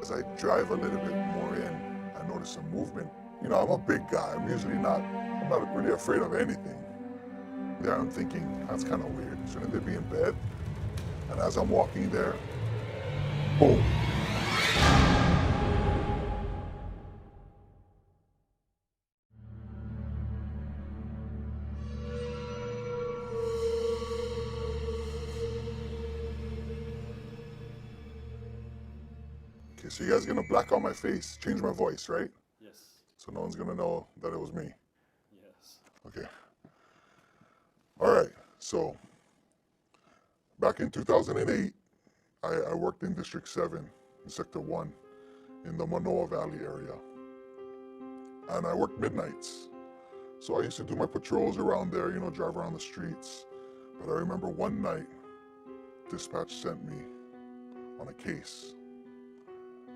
As I drive a little bit more in, I notice some movement. You know, I'm a big guy. I'm not really afraid of anything. There I'm thinking, that's kind of weird. Shouldn't they be in bed? And as I'm walking there, boom. Okay, so you guys are gonna black out my face, change my voice, right? Yes. So no one's gonna know that it was me. Yes. Okay. All right, so back in 2008, I worked in District 7, in Sector 1, in the Manoa Valley area. And I worked midnights. So I used to do my patrols around there, you know, drive around the streets. But I remember one night, dispatch sent me on a case.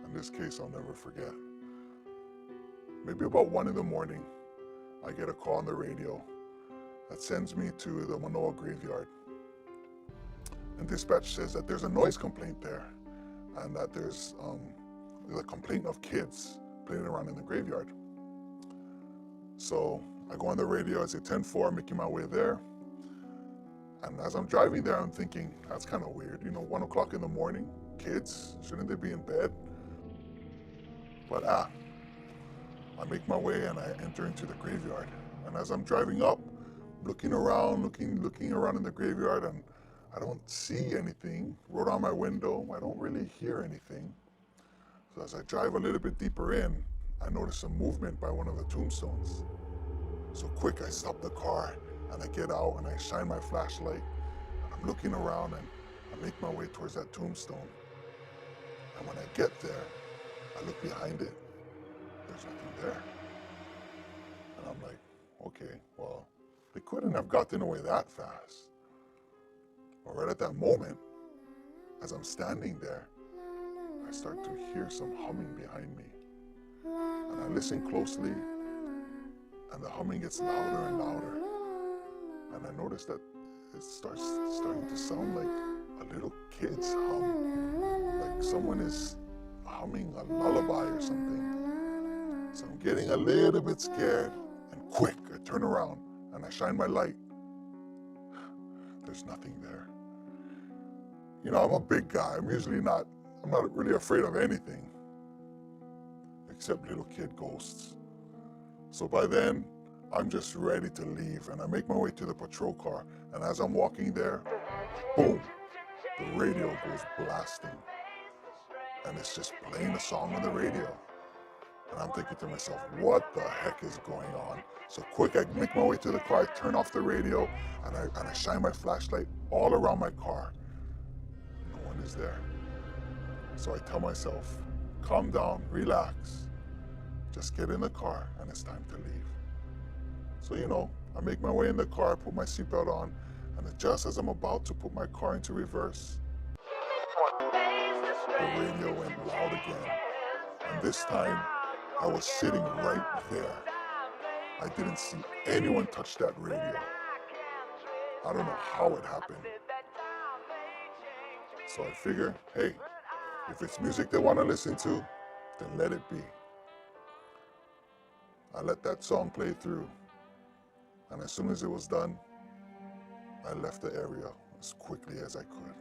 And this case I'll never forget. Maybe about 1 in the morning, I get a call on the radio that sends me to the Manoa graveyard. And dispatch says that there's a noise complaint there and that there's a complaint of kids playing around in the graveyard. So I go on the radio, I say 10-4, making my way there. And as I'm driving there, I'm thinking, that's kind of weird. You know, 1 o'clock in the morning, kids, shouldn't they be in bed? But I make my way and I enter into the graveyard. And as I'm driving up, looking around, looking around in the graveyard, and I don't see anything. Roll down my window, I don't really hear anything. So as I drive a little bit deeper in, I notice some movement by one of the tombstones. So quick, I stop the car and I get out and I shine my flashlight. And I'm looking around and I make my way towards that tombstone. And when I get there, I look behind it. There's nothing there. And I'm like, okay, well, they couldn't have gotten away that fast. But right at that moment, as I'm standing there, I start to hear some humming behind me. And I listen closely, and the humming gets louder and louder. And I notice that it starting to sound like a little kid's hum. Like someone is humming a lullaby or something. So I'm getting a little bit scared, and quick, I turn around and I shine my light. There's nothing there. You know, I'm a big guy. I'm not really afraid of anything, except little kid ghosts. So by then, I'm just ready to leave, and I make my way to the patrol car, and as I'm walking there, boom, the radio goes blasting, and it's just playing a song on the radio. And I'm thinking to myself, what the heck is going on? So quick, I make my way to the car, I turn off the radio, and I shine my flashlight all around my car. No one is there. So I tell myself, calm down, relax. Just get in the car and it's time to leave. So, you know, I make my way in the car, put my seatbelt on, and just as I'm about to put my car into reverse, the radio went loud again. And this time, I was sitting right there. I didn't see anyone touch that radio. I don't know how it happened. So I figure, hey, if it's music they want to listen to, then let it be. I let that song play through, and as soon as it was done, I left the area as quickly as I could.